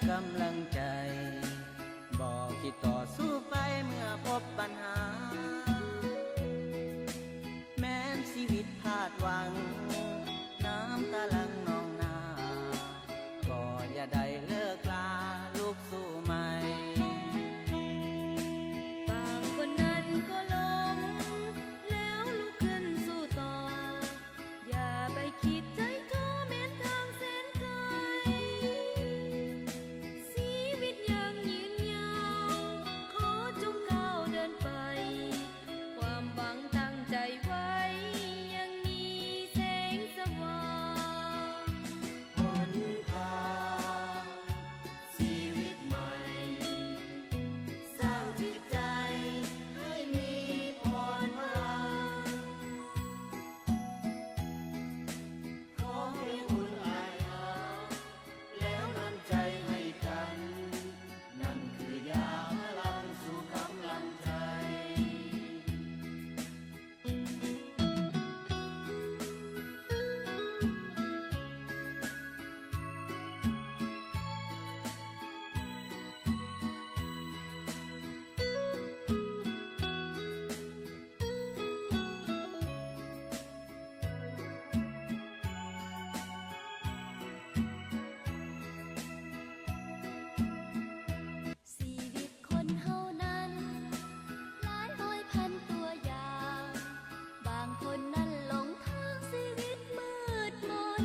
กำลังใจบอกคิดต่อสู้ไปเมื่อพบปัญหาแม้ชีวิตพลาดหวังน้ำตาลังนองนาก็อย่าได้เลิกลาลูกสู้ใหม่บางคนนั้นก็ล้มแล้วลุกขึ้นสู้ต่ออย่าไปคิดใจท้อแม้ทางแสนไกลชีวิตยังยืนยาวขอจงก้าวเดินไปความหวังตั้งใจไว้ยังมีแสงสว่างหนทางชีวิตใหม่สร้างจิตใจให้มีพรพลังขอให้อุ่นอายหาแล้วนำใจให้กันนั่นคือยาพลังสู่กำลังใจ ชีวิตคนเฮานั้นหลายร้อยพันตัวอย่างบางคนนั้นหลงทางชีวิตมืดมน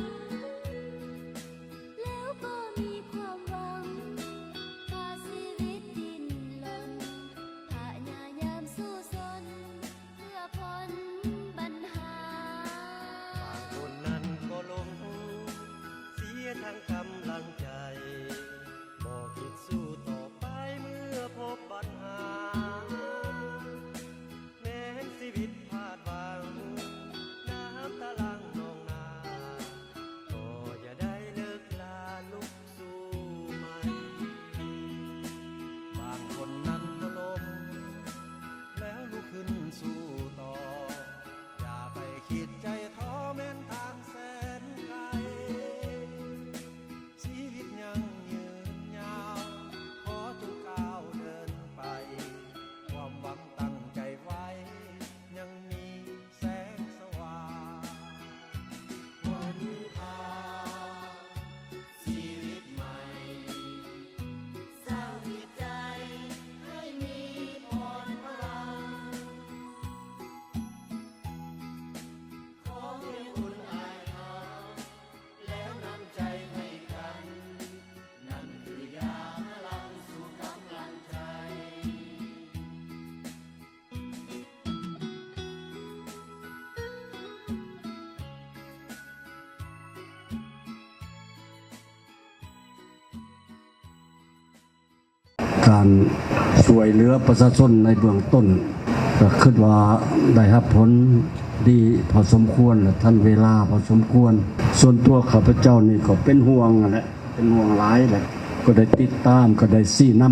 แล้วก็มีความหวังพาชีวิตดิ้นรนพยายามสู้ซนเพื่อพ้นปัญหาบางคนนั้นก็ล้มเสียทั้งกำลังใจบอกคิดสู้ต่อไปเมื่อพบปัญหาแม้ชีวิตพลาดหวังน้ำตาลังนองนาก็อย่าได้เลิกลาลุกสู้ใหม่บางคนนั้นก็ล้มแล้วลุกขึ้นสู้ต่ออย่าไปคิดใจท้อแม้นทางแสนไกลชีวิตยังยืนยาวขอจงก้าวเดินไปความหวังตั้งใจไว้ยังมีแสงสว่างหนทางชีวิตใหม่สร้างจิตใจให้มีพรพลังขอให้อุ่นอายหาแล้วนำใจให้กันนั่นคือยาพลังสู่กำลังใจ การช่วยเหลือประชาชนในเบื้องต้นก็คิดว่าได้รับผลดีพอสมควรและท่านเวลาพอสมควรส่วนตัวข้าพเจ้านี่ก็เป็นห่วงแหละเป็นห่วงหลายแหละก็ได้ติดตามก็ได้ซี้น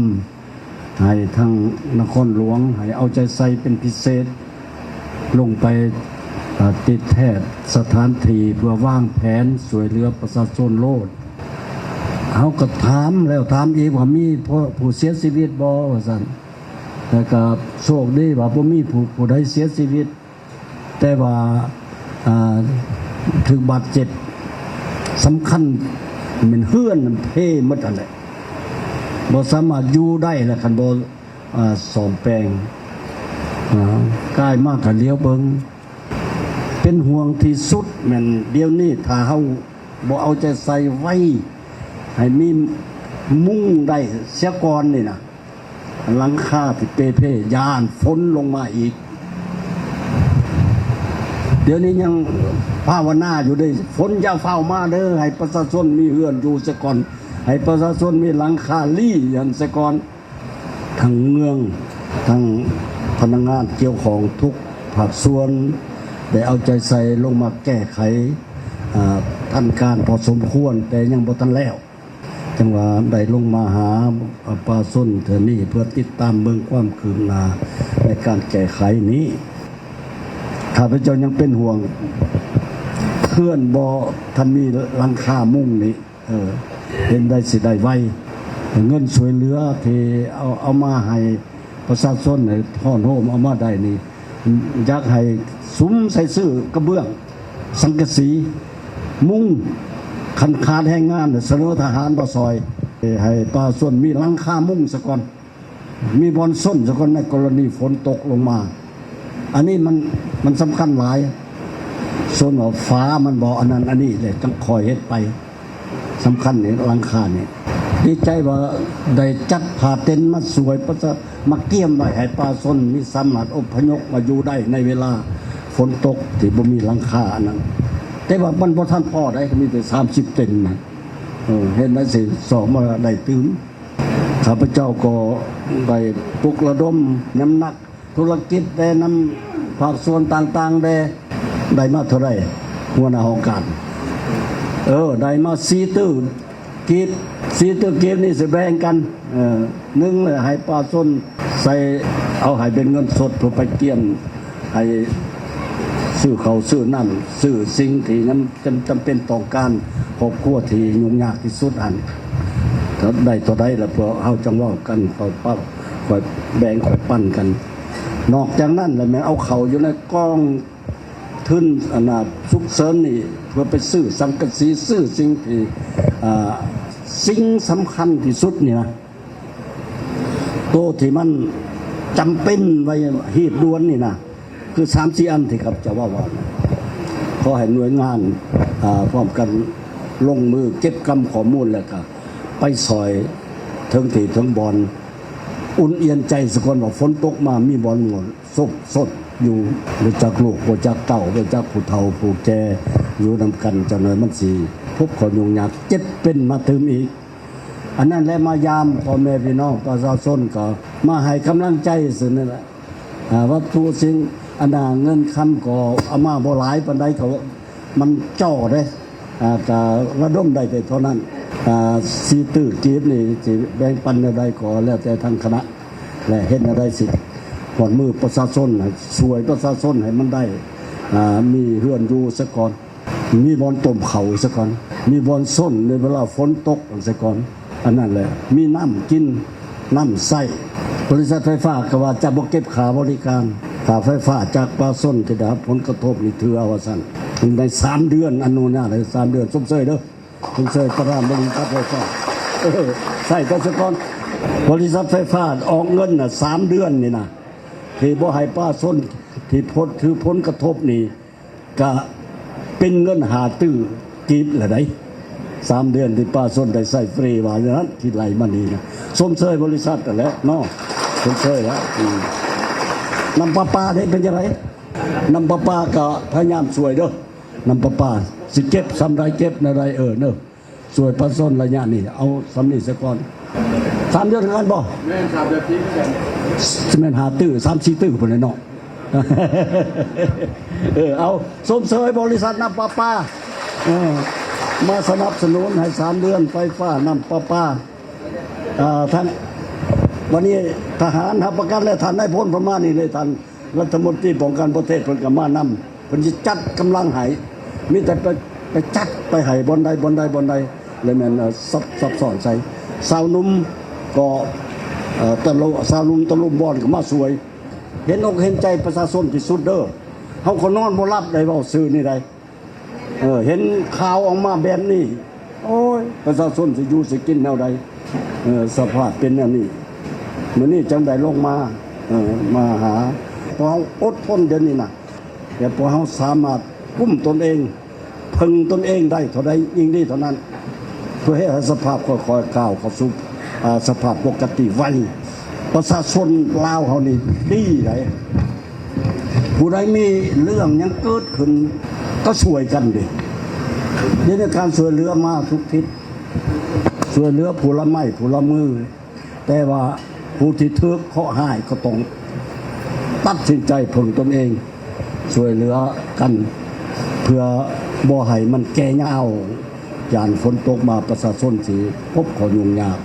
ำให้ทางนครหลวงให้เอาใจใส่เป็นพิเศษลงไปติดแทศสถานที่เพื่อวางแผนช่วยเหลือประชาชนโลดเขาก็ถามแล้วถามอีกว่ามีผู้เสียชีวิตบ่ว่าซั่นแต่ก็โชคดีว่าบ่มีผู้ใดเสียชีวิตแต่ว่าถึงบาดเจ็บสำคัญมันเฮือนมันเพ่หมดนั่นแหละบ่สามารถอยู่ได้แล้วคันบ่ซ่อมแปลงกายมากก็เลี้ยวเบิ่งเป็นห่วงที่สุดแม่นเดี๋ยวนี้ถ้าเฮาบ่เอาใจใส่ไว้ให้มีมุ่งได้เสียก่อนนี่นะหลังคาที่เพ่ยานฝนลงมาอีกเดี๋ยวนี้ยังภาวนาอยู่ได้ฝนอย่าเฝ้ามาเด้อให้ประชาชนมีเฮือนอยู่เสียก่อนให้ประชาชนมีหลังคาลี่อย่างเสียก่อนทั้งเมืองทั้งพนักงานเกี่ยวของทุกภาคส่วนได้เอาใจใส่ลงมาแก้ไขทันการพอสมควรแต่ยังบ่ทันแล้วจังหวะได้ลงมาหาปลาส้นเธอนี่เพื่อติดตามเบิ่งความคืบหน้าในการแก้ไขนี้ข้าพเจ้ายังเป็นห่วงเพื่อนบ่ทันมีหลังคามุ้งนี่เห็นได้สิได้ไว้ เงินช่วยเหลือที่เอามาให้ประชาชนในท่อนโฮมเอามาได้นี่อยากให้ซุ้มใส่ซื้อกระเบื้องสังกะสีมุ้งคันขาดแรงงานเสนอทหารบ่ซอยให้ประชาชนมีหลังคามุ้งซะก่อนมีบอนส้นซะก่อนในกรณีฝนตกลงมาอันนี้มันสำคัญหลายส่วนว่าฟ้ามันบ่อันนั้นอันนี้เลยต้องคอยเฮ็ดไปสำคัญเนี่ยหลังคาเนี่ยดีใจว่าได้จัดผ้าเต็นท์มาสวยมาเกี่ยมไว้ให้ประชาชนมีสามารถอพยพมาอยู่ได้ในเวลาฝนตกที่บ่มีหลังคาอันนั้นแต่ว่ามันบ่ทันพอได้มีแต่30เต็นท์นะเห็นไหมสิสอบมาได้ตื่นข้าพเจ้าก็ได้ปลุกระดมน้ำหนักธุรกิจได้นำภาคส่วนต่างๆได้มาเท่าไหร่หัวหน้าองค์การได้มา4ตื้อกีบ4ตื้อกีบนี่สิแบ่งกันนึงเลยให้ประชาชนใส่เอาให้เป็นเงินสดเพื่อไปเกี่ยมให้ซื้อเขาซื้อน้ำซื้อสิ่งที่นั้นจำเป็นต่อการครอบครัวที่ยุ่งยากที่สุดอันถ้าได้ตัวใดแล้วพอเอาจังว่ากันค่อยปั๊บค่อยแบ่งค่อยปั้นกันนอกจากนั้นแล้วแม่เอาเขาอยู่ในกองทุนอนาสุกเสริญนี่เพื่อไปซื้อสังกะสีซื้อสิ่งที่สิ่งสำคัญที่สุดนี่นะโตที่มันจำเป็นไว้หีบด่วนนี่นะคือ3-4 อันที่ครับจะว่าขอให้หน่วยงานพร้อมกันลงมือเก็บกำข้อมูลแล้วก็ไปซอยถึงที่ถึงบอลอุ่นเอียนใจสกอนว่าฝนตกมามีบอลหมดสดอยู่บริจากลูกบริจากเต่าบริจากผู้เฒ่าผู้แก่อยู่นำกันจะหน่อยมันสีพบขอยุ่งยากเจ็บเป็นมาถึงอีกอันนั้นแหละมายามพ่อแม่พี่น้องประชาชนก็มาให้กำลังใจสินั่นแหละวัตถุสิ่งอันน่ะเงินคำก็เอามาบ่หลายปานใดก็มันจ่อได้ก็ระดมได้แต่เท่านั้น4ตื้อกีบนี่สิแบ่งปันได้ก็แล้วแต่ทางคณะและเฮ็ดได้สิหอนมือประชาชนช่วยประชาชนให้มันได้มีเฮือนอยู่ซะก่อนมีบอนต้มเขาซะก่อนมีบอนส้นในเวลาฝนตกซะก่อนอันนั้นแหละมีน้ำกินน้ำใส่บริษัทไฟฟ้าก็ว่าจะบ่เก็บค่าบริการค่าไฟฟ้าจากประชาชนที่ได้รับผลกระทบนี่ถือเอาว่าซั่นใน3 เดือนอนุญาตให้3 เดือนสมเสยเด้อสมเสยประธานบริษัทไฟฟ้าใส่ก็ซะก่อนบริษัทไฟฟ้าออกเงินน่ะ3 เดือนนี่นะที่บ่ให้ประชาชนที่ถือผลกระทบนี่ก็เป็นเงิน5 ตื้อกีบละได้3 เดือนที่ประชาชนได้ใช้ฟรีว่าอย่างนั้นที่ไหลมานี่นะสมเสยบริษัทนั่นแหละเนาะสมเสยแล้วน้ำประปาได้เป็นยังไงน้ำประปาก็พยายามช่วยเด้อน้ำประปาสิเก็บซ้ำไรเก็บในไรเนอะช่วยประชาชนระยะนี้เอาสำนีซะก่อน3 เดือนกันบ่แม่น3 เดือนที่กันแม่น5 ตื้อ3-4 ตื้อพุ่นเนาะเอาสมเสยบริษัทน้ำประปามาสนับสนุนให้3 เดือนไฟฟ้าน้ำประปาท่านวันนี้ทหารรับประกันและท่านได้พ้นประมาณนี้เลยท่านรัฐมนตรีป้องกันประเทศเพิ่นก็มานำเพิ่นสิจัดกำลังให้มีแต่ไปจัดไปให้บนใดเลยแม่นซับซ้อนใส่สาวนุ่มก็สาวนุ่มตะลุมบอลก็มาสวยเห็นอกเห็นใจประชาชนที่สุดเด้อเฮาก็นอนบ่หลับได้เว้าซื่อนี่ได้เห็นข่าวออกมาแบบนี้โอ้ยประชาชนสิอยู่สิกินแนวใดสภาพเป็นอันนี้มื้อนี้จังได้ลงมามาหาพอเฮาอดทนเดี๋ยวนี้น่ะแต่พอเฮาสามารถกุมตนเองพึงตนเองได้เท่าใดยิ่งดีเท่านั้นเพื่อให้สภาพค่อยๆก้าวเข้าสู่สภาพปกติไวประชาชนลาวเฮานี่ดีไดผู้ใดมีเรื่องยังเกิดขึ้นก็ช่วยกันดินี่ในการช่วยเหลือมาทุกทิศช่วยเหลือผู้ละไม้ผู้ละมือแต่ว่าผู้ที่ถูกเคราะห์ร้ายก็ต้องตัดสินใจพึงตนเองช่วยเหลือกันเพื่อบ่ให้มันแก่ยาวย่านฝนตกมาประชาชนสิพบข้อยุ่งยาก